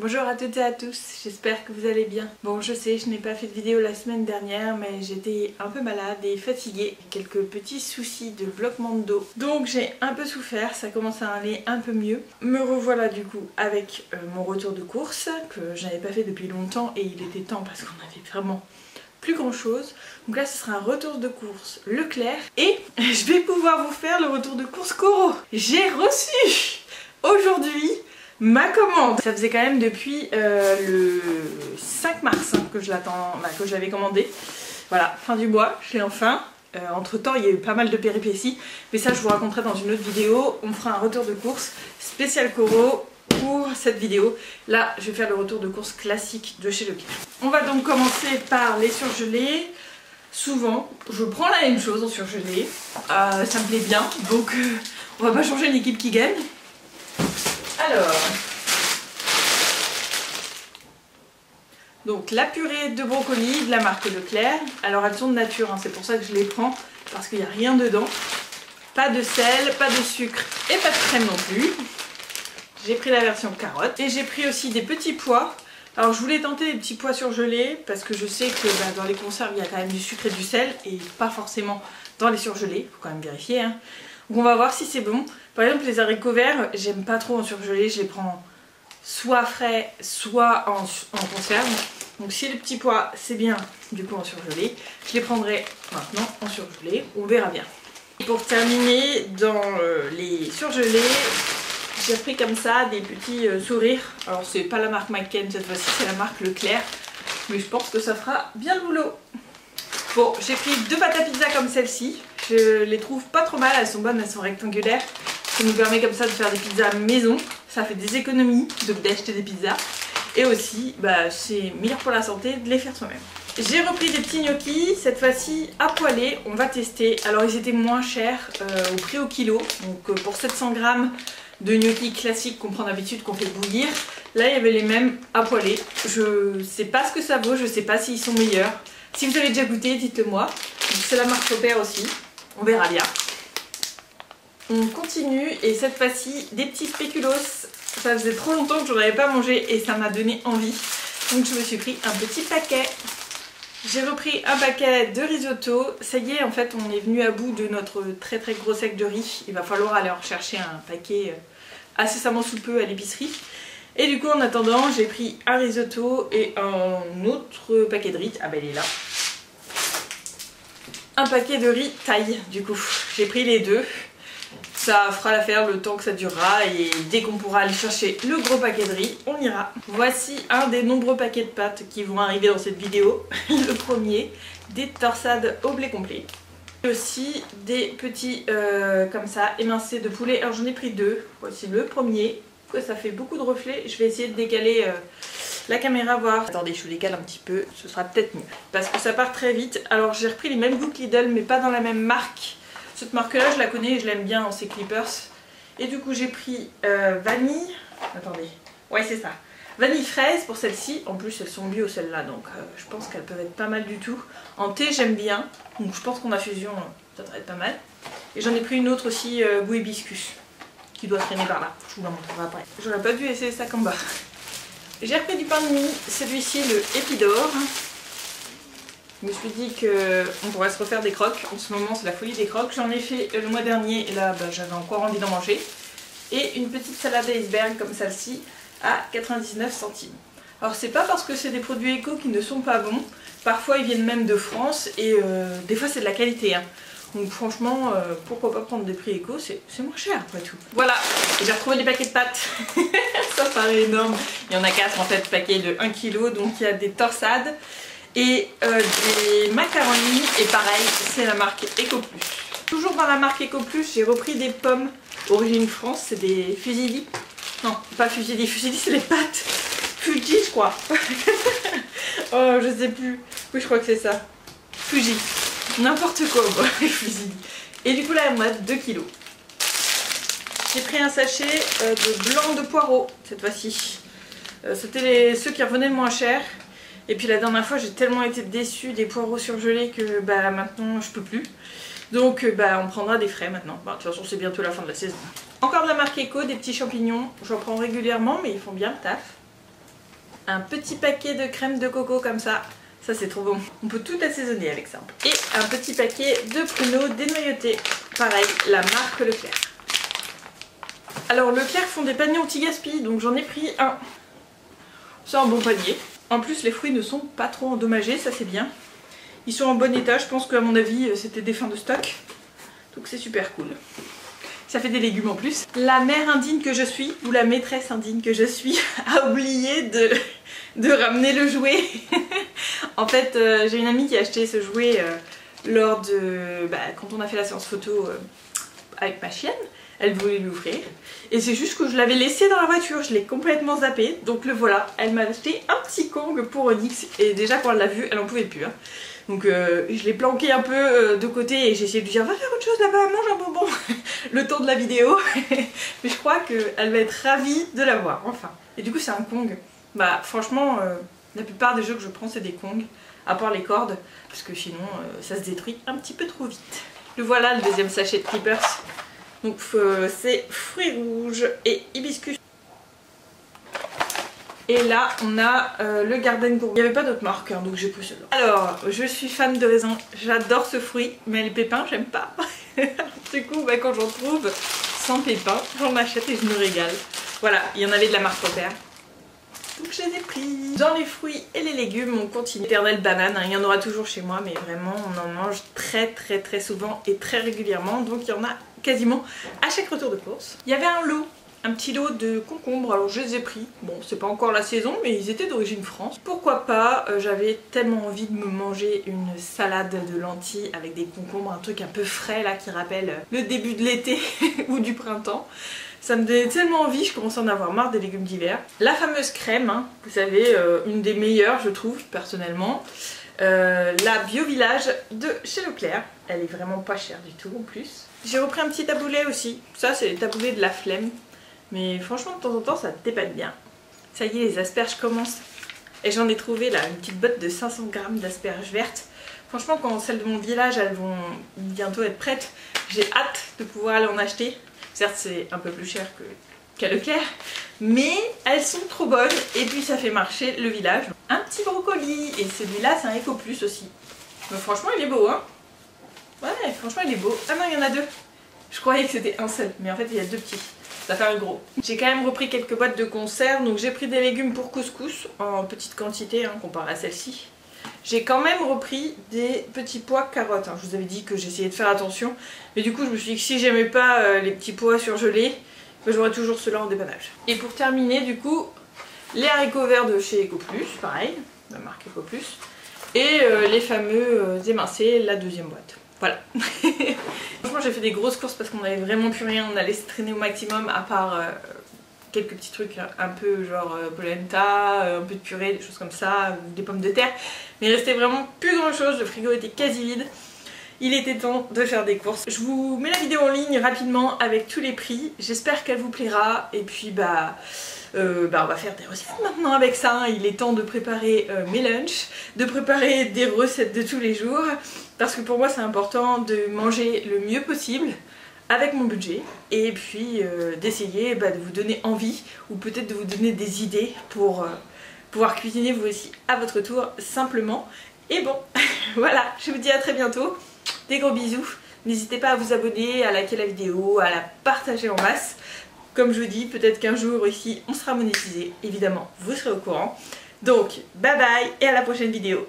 Bonjour à toutes et à tous, j'espère que vous allez bien. Bon, je sais, je n'ai pas fait de vidéo la semaine dernière, mais j'étais un peu malade et fatiguée. Quelques petits soucis de bloquement de dos. Donc j'ai un peu souffert, ça commence à aller un peu mieux. Me revoilà du coup avec mon retour de course, que je n'avais pas fait depuis longtemps et il était temps parce qu'on avait vraiment plus grand chose. Donc là ce sera un retour de course Leclerc et je vais pouvoir vous faire le retour de course Coro. J'ai reçu aujourd'hui ma commande. Ça faisait quand même depuis le 5 mars que je l'attends, que je l'avais commandé. Voilà, fin du mois, je l'ai enfin. Entre temps il y a eu pas mal de péripéties, mais ça je vous raconterai dans une autre vidéo. On fera un retour de course spécial Coro pour cette vidéo. Là je vais faire le retour de course classique de chez Leclerc. On va donc commencer par les surgelés. Souvent je prends la même chose en surgelé, ça me plaît bien, donc on va pas changer l'équipe qui gagne. Alors, donc la purée de brocoli de la marque Leclerc. Alors elles sont de nature, hein, c'est pour ça que je les prends, parce qu'il n'y a rien dedans. Pas de sel, pas de sucre et pas de crème non plus. J'ai pris la version carotte et j'ai pris aussi des petits pois. Alors je voulais tenter des petits pois surgelés parce que je sais que dans les conserves il y a quand même du sucre et du sel et pas forcément dans les surgelés, faut quand même vérifier, hein. Donc on va voir si c'est bon. Par exemple les haricots verts, j'aime pas trop en surgelé, je les prends soit frais, soit en conserve. Donc si les petits pois c'est bien du coup en surgelé, je les prendrai maintenant en surgelé, on verra bien. Et pour terminer, dans les surgelés, j'ai pris comme ça des petits sourires. Alors c'est pas la marque McCain cette fois-ci, c'est la marque Leclerc. Mais je pense que ça fera bien le boulot. Bon, j'ai pris deux pâtes à pizza comme celle-ci. Je les trouve pas trop mal, elles sont bonnes, elles sont rectangulaires. Ça nous permet comme ça de faire des pizzas maison. Ça fait des économies d'acheter des pizzas. Et aussi, c'est meilleur pour la santé de les faire soi-même. J'ai repris des petits gnocchis, cette fois-ci à poêler, on va tester. Alors ils étaient moins chers au prix au kilo. Donc pour 700 grammes de gnocchis classiques qu'on prend d'habitude, qu'on fait bouillir. Là il y avait les mêmes à poêler. Je sais pas ce que ça vaut, je sais pas s'ils sont meilleurs. Si vous avez déjà goûté, dites-le moi. C'est la marque Chopper aussi, on verra bien. On continue et cette fois-ci des petits spéculoos. Ça faisait trop longtemps que je n'en avais pas mangé et ça m'a donné envie. Donc je me suis pris un petit paquet. J'ai repris un paquet de risotto. Ça y est, en fait on est venu à bout de notre très gros sac de riz. Il va falloir aller en rechercher un paquet incessamment sous peu à l'épicerie. Et du coup en attendant j'ai pris un risotto et un autre paquet de riz. Ah ben il est là. Un paquet de riz taille du coup. J'ai pris les deux. Ça fera l'affaire le temps que ça durera et dès qu'on pourra aller chercher le gros paquet de riz, on ira. Voici un des nombreux paquets de pâtes qui vont arriver dans cette vidéo. Le premier, des torsades au blé complet. Et aussi des petits comme ça émincés de poulet. Alors j'en ai pris deux. Voici le premier. Ça fait beaucoup de reflets. Je vais essayer de décaler la caméra, voir. Attendez, je vous décale un petit peu, ce sera peut-être mieux. Parce que ça part très vite. Alors j'ai repris les mêmes goûts que Lidl mais pas dans la même marque. Cette marque là je la connais et je l'aime bien, c'est Clippers. Et du coup j'ai pris vanille. Attendez, ouais c'est ça. Vanille fraise pour celle-ci. En plus elles sont bio celles-là, donc je pense qu'elles peuvent être pas mal du tout. En thé j'aime bien, donc je pense qu'en infusion ça devrait être pas mal. Et j'en ai pris une autre aussi goût hibiscus qui doit traîner par là. Je vous la montrerai après. J'aurais pas dû essayer ça en bas. J'ai repris du pain de mie, celui-ci le Épidore. Je me suis dit qu'on pourrait se refaire des croques. En ce moment c'est la folie des croques. J'en ai fait le mois dernier et là j'avais encore envie d'en manger. Et une petite salade iceberg comme celle-ci à 99 centimes. Alors c'est pas parce que c'est des produits éco qui ne sont pas bons. Parfois ils viennent même de France et des fois c'est de la qualité, hein. Donc franchement pourquoi pas prendre des prix éco, c'est moins cher après tout. Voilà, j'ai retrouvé des paquets de pâtes. Ça paraît énorme. Il y en a 4 en fait, paquets de 1 kg. Donc il y a des torsades et des macaronis et pareil c'est la marque EcoPlus. Toujours dans la marque EcoPlus j'ai repris des pommes origine France, c'est des Fusilli. Non pas Fusilli, Fusilli c'est les pâtes Fuji je crois. Oh je sais plus, oui je crois que c'est ça, Fuji, n'importe quoi Fusilli. Et du coup là on a 2 kilos. J'ai pris un sachet de blanc de poireaux cette fois-ci. C'était ceux qui revenaient le moins cher. Et puis la dernière fois j'ai tellement été déçue des poireaux surgelés que maintenant je peux plus. Donc on prendra des frais maintenant. De toute façon c'est bientôt la fin de la saison. Encore de la marque Eco, des petits champignons. J'en prends régulièrement mais ils font bien le taf. un petit paquet de crème de coco comme ça. Ça c'est trop bon. On peut tout assaisonner avec ça. Et un petit paquet de pruneaux dénoyautés. Pareil, la marque Leclerc. Alors Leclerc font des paniers anti-gaspi, donc j'en ai pris un. C'est un bon panier. En plus les fruits ne sont pas trop endommagés, ça c'est bien. Ils sont en bon état, je pense qu'à mon avis c'était des fins de stock. Donc c'est super cool. Ça fait des légumes en plus. La mère indigne que je suis, ou la maîtresse indigne que je suis, a oublié de ramener le jouet. En fait, j'ai une amie qui a acheté ce jouet lors de... quand on a fait la séance photo avec ma chienne. Elle voulait l'ouvrir. Et c'est juste que je l'avais laissé dans la voiture, je l'ai complètement zappé. Donc le voilà, elle m'a acheté un petit Kong pour Onyx. Et déjà quand elle l'a vu, elle en pouvait plus. Hein. Donc je l'ai planqué un peu de côté et j'ai essayé de lui dire va faire autre chose là-bas, mange un bonbon le temps de la vidéo. Mais je crois qu'elle va être ravie de l'avoir, enfin. Et du coup c'est un Kong. Bah franchement, la plupart des jeux que je prends c'est des Kongs, à part les cordes, parce que sinon ça se détruit un petit peu trop vite. Le voilà, le deuxième sachet de Clippers. Donc c'est fruits rouges et hibiscus. Et là on a le Garden Gourmand. Il n'y avait pas d'autre marque hein, donc j'ai pris celui-là. Alors je suis fan de raisin, j'adore ce fruit, mais les pépins j'aime pas. Du coup quand j'en trouve sans pépins, j'en achète et je me régale. Voilà, il y en avait de la marque Repère. Donc je les ai pris. Dans les fruits et les légumes on continue. Éternelle banane, hein, il y en aura toujours chez moi mais vraiment on en mange très souvent et très régulièrement. Donc il y en a quasiment à chaque retour de course. Il y avait un petit lot de concombres, alors je les ai pris. Bon c'est pas encore la saison mais ils étaient d'origine France. Pourquoi pas, j'avais tellement envie de me manger une salade de lentilles avec des concombres, un truc un peu frais là qui rappelle le début de l'été ou du printemps. Ça me donnait tellement envie, je commençais à en avoir marre des légumes d'hiver. La fameuse crème, hein, vous savez, une des meilleures je trouve personnellement. La Bio Village de chez Leclerc. Elle est vraiment pas chère du tout en plus. J'ai repris un petit taboulé aussi. Ça c'est les taboulés de la flemme. Mais franchement de temps en temps ça dépanne bien. Ça y est, les asperges commencent. Et j'en ai trouvé là une petite botte de 500 grammes d'asperges vertes. Franchement quand celles de mon village elles vont bientôt être prêtes, j'ai hâte de pouvoir aller en acheter. Certes c'est un peu plus cher qu'à Leclerc, mais elles sont trop bonnes et puis ça fait marcher le village. Un petit brocoli, et celui-là c'est un Eco Plus aussi. Mais franchement il est beau hein. Ouais franchement il est beau. Ah non il y en a deux. Je croyais que c'était un seul, mais en fait il y a deux petits. Ça fait un gros. J'ai quand même repris quelques boîtes de conserve, donc j'ai pris des légumes pour couscous en petite quantité hein, comparé à celle-ci. J'ai quand même repris des petits pois carottes. Hein. Je vous avais dit que j'essayais de faire attention. Mais du coup je me suis dit que si j'aimais pas les petits pois surgelés, j'aurais toujours ceux-là en dépannage. Et pour terminer du coup, les haricots verts de chez Eco Plus, pareil, la marque Eco Plus. Et les fameux émincés, la deuxième boîte. Voilà. Franchement j'ai fait des grosses courses parce qu'on avait vraiment plus rien. On allait se traîner au maximum à part... quelques petits trucs un peu genre polenta, un peu de purée, des choses comme ça, des pommes de terre. Mais il restait vraiment plus grand chose, le frigo était quasi vide. Il était temps de faire des courses. Je vous mets la vidéo en ligne rapidement avec tous les prix. J'espère qu'elle vous plaira. Et puis on va faire des recettes maintenant avec ça. Il est temps de préparer mes lunchs, de préparer des recettes de tous les jours. Parce que pour moi c'est important de manger le mieux possible avec mon budget et puis d'essayer de vous donner envie ou peut-être de vous donner des idées pour pouvoir cuisiner vous aussi à votre tour simplement. Et bon, voilà, je vous dis à très bientôt, des gros bisous, n'hésitez pas à vous abonner, à liker la vidéo, à la partager en masse. Comme je vous dis, peut-être qu'un jour ici on sera monétisé, évidemment vous serez au courant. Donc bye bye et à la prochaine vidéo.